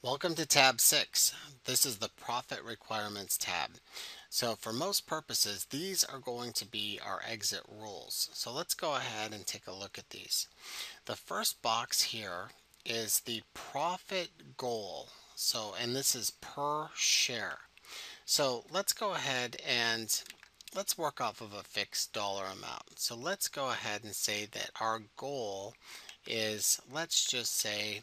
Welcome to tab 6. This is the profit requirements tab. So for most purposes, these are going to be our exit rules. So let's go ahead and take a look at these. The first box here is the profit goal. And this is per share. So let's go ahead and let's work off of a fixed dollar amount. So let's go ahead and say that our goal is, let's just say,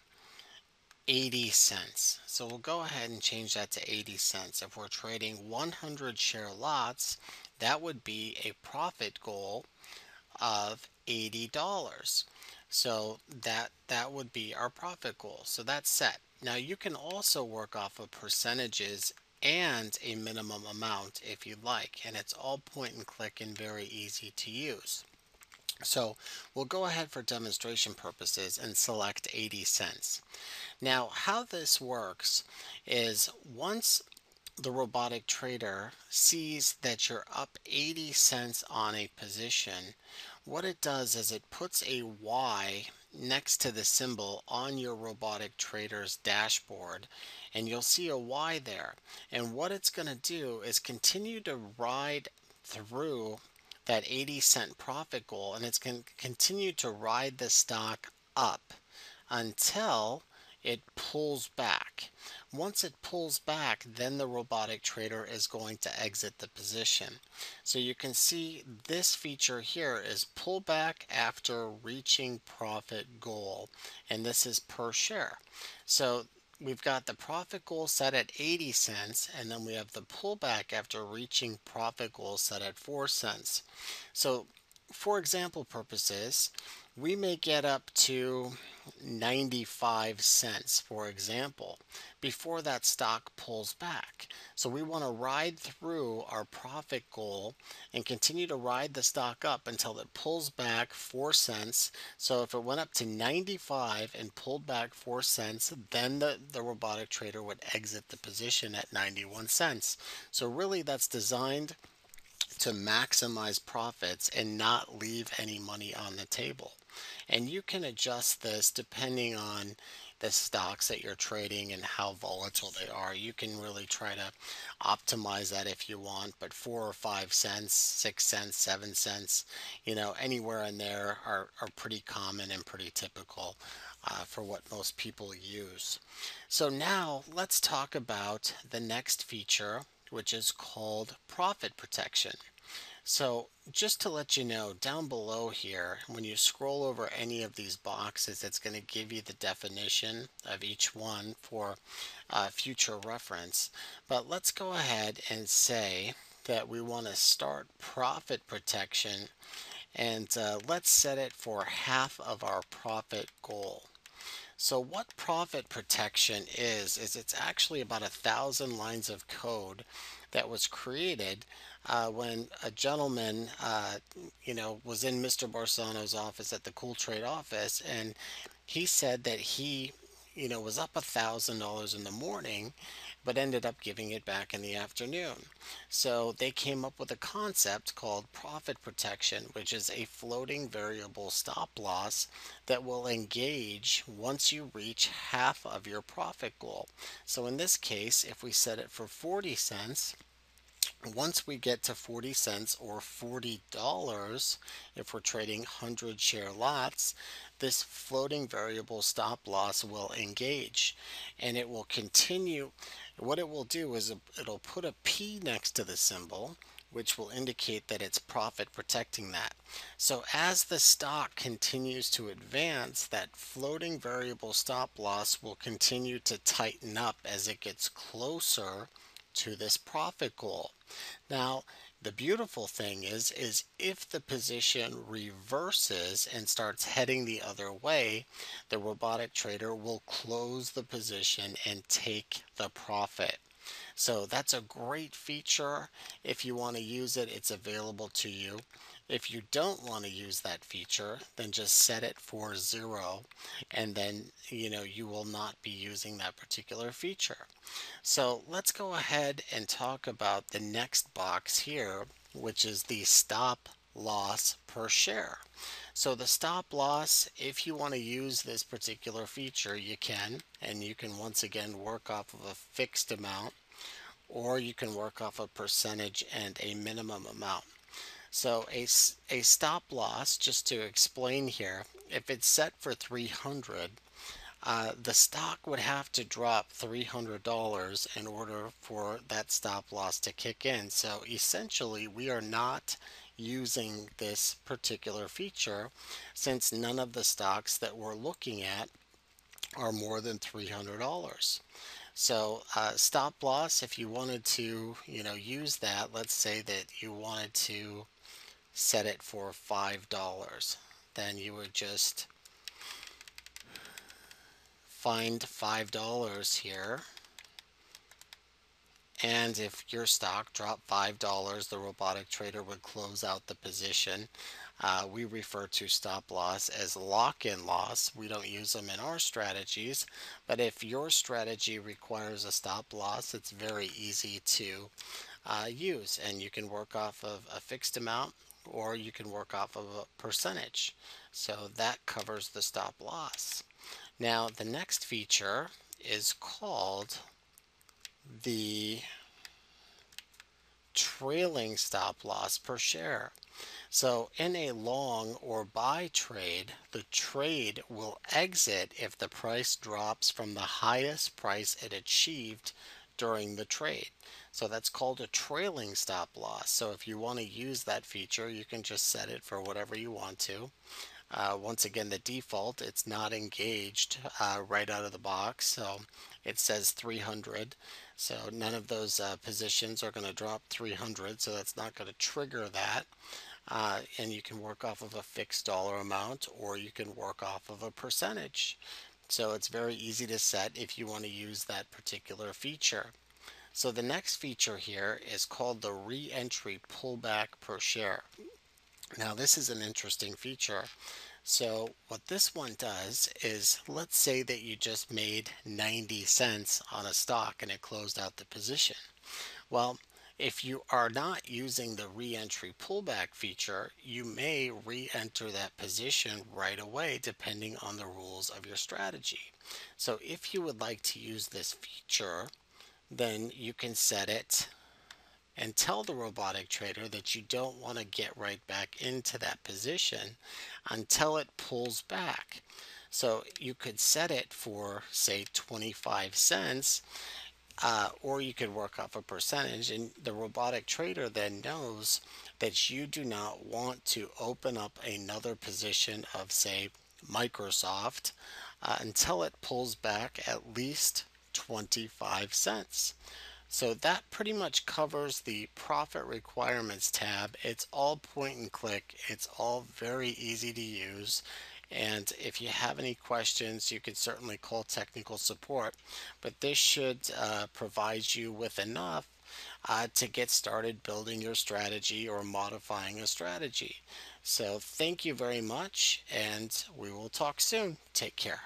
80 cents. So we'll go ahead and change that to 80 cents. If we're trading 100 share lots, that would be a profit goal of $80. So that would be our profit goal. So that's set. Now you can also work off of percentages and a minimum amount if you'd like, and it's all point and click and very easy to use. So we'll go ahead for demonstration purposes and select 80 cents. Now, how this works is once the robotic trader sees that you're up 80 cents on a position, what it does is it puts a Y next to the symbol on your robotic trader's dashboard, and you'll see a Y there. And what it's going to do is continue to ride through that 80-cent profit goal, and it's going to continue to ride the stock up until it pulls back. Once it pulls back, then the robotic trader is going to exit the position. So you can see this feature here is pullback after reaching profit goal, and this is per share. So we've got the profit goal set at 80 cents, and then we have the pullback after reaching profit goal set at 4 cents. So for example purposes, we may get up to 95 cents, for example, before that stock pulls back. So we want to ride through our profit goal and continue to ride the stock up until it pulls back 4 cents. So if it went up to 95 and pulled back 4 cents, then the robotic trader would exit the position at 91 cents. So really that's designed to maximize profits and not leave any money on the table. And you can adjust this depending on the stocks that you're trading and how volatile they are. You can really try to optimize that if you want, but 4 or 5 cents, 6 cents, 7 cents, anywhere in there are pretty common and pretty typical for what most people use. So now let's talk about the next feature, which is called profit protection. So just to let you know, down below here, when you scroll over any of these boxes, it's going to give you the definition of each one for future reference. But let's go ahead and say that we want to start profit protection, and let's set it for half of our profit goal. So what profit protection is it's actually about 1,000 lines of code that was created when a gentleman, was in Mr. Barsano's office at the Cool Trade office, and he said that he, was up $1,000 in the morning, but ended up giving it back in the afternoon. So they came up with a concept called profit protection, which is a floating variable stop loss that will engage once you reach half of your profit goal. So in this case, if we set it for 40 cents, once we get to 40 cents or $40, if we're trading 100 share lots, this floating variable stop loss will engage, and it will continue. What it will do is it'll put a P next to the symbol, which will indicate that it's profit protecting that. So as the stock continues to advance, that floating variable stop loss will continue to tighten up as it gets closer to this profit goal. Now, the beautiful thing is if the position reverses and starts heading the other way, the robotic trader will close the position and take the profit. So that's a great feature. If you want to use it, it's available to you. If you don't want to use that feature, then just set it for 0, and then you will not be using that particular feature. So let's go ahead and talk about the next box here, which is the stop loss per share. So the stop loss, if you want to use this particular feature, you can, and you can once again work off of a fixed amount, or you can work off a percentage and a minimum amount. So a stop loss, just to explain here, if it's set for 300, the stock would have to drop $300 in order for that stop loss to kick in. So essentially, we are not using this particular feature since none of the stocks that we're looking at are more than $300. So stop loss, if you wanted to, use that, let's say that you wanted to set it for $5, then you would just find $5 here. And if your stock dropped $5, the robotic trader would close out the position. We refer to stop loss as lock-in loss. We don't use them in our strategies, but if your strategy requires a stop loss, it's very easy to use, and you can work off of a fixed amount or you can work off of a percentage. So that covers the stop loss. Now the next feature is called the trailing stop loss per share. So in a long or buy trade, the trade will exit if the price drops from the highest price it achieved during the trade. So that's called a trailing stop loss. So if you want to use that feature, you can just set it for whatever you want to. Once again, the default, it's not engaged right out of the box. So it says 300. So none of those positions are going to drop 300. So that's not going to trigger that. And you can work off of a fixed dollar amount or you can work off of a percentage. So it's very easy to set if you want to use that particular feature. So the next feature here is called the Reentry pullback per share. Now this is an interesting feature. So what this one does is, let's say that you just made 90 cents on a stock and it closed out the position. Well, if you are not using the re-entry pullback feature, you may re-enter that position right away depending on the rules of your strategy. So if you would like to use this feature, then you can set it and tell the robotic trader that you don't want to get right back into that position until it pulls back. So you could set it for, say, 25 cents, or you could work off a percentage, and the robotic trader then knows that you do not want to open up another position of, say, Microsoft until it pulls back at least 25 cents. So that pretty much covers the profit requirements tab. It's all point and click. It's all very easy to use. And if you have any questions, you can certainly call technical support. But this should provide you with enough to get started building your strategy or modifying a strategy. So thank you very much, and we will talk soon. Take care.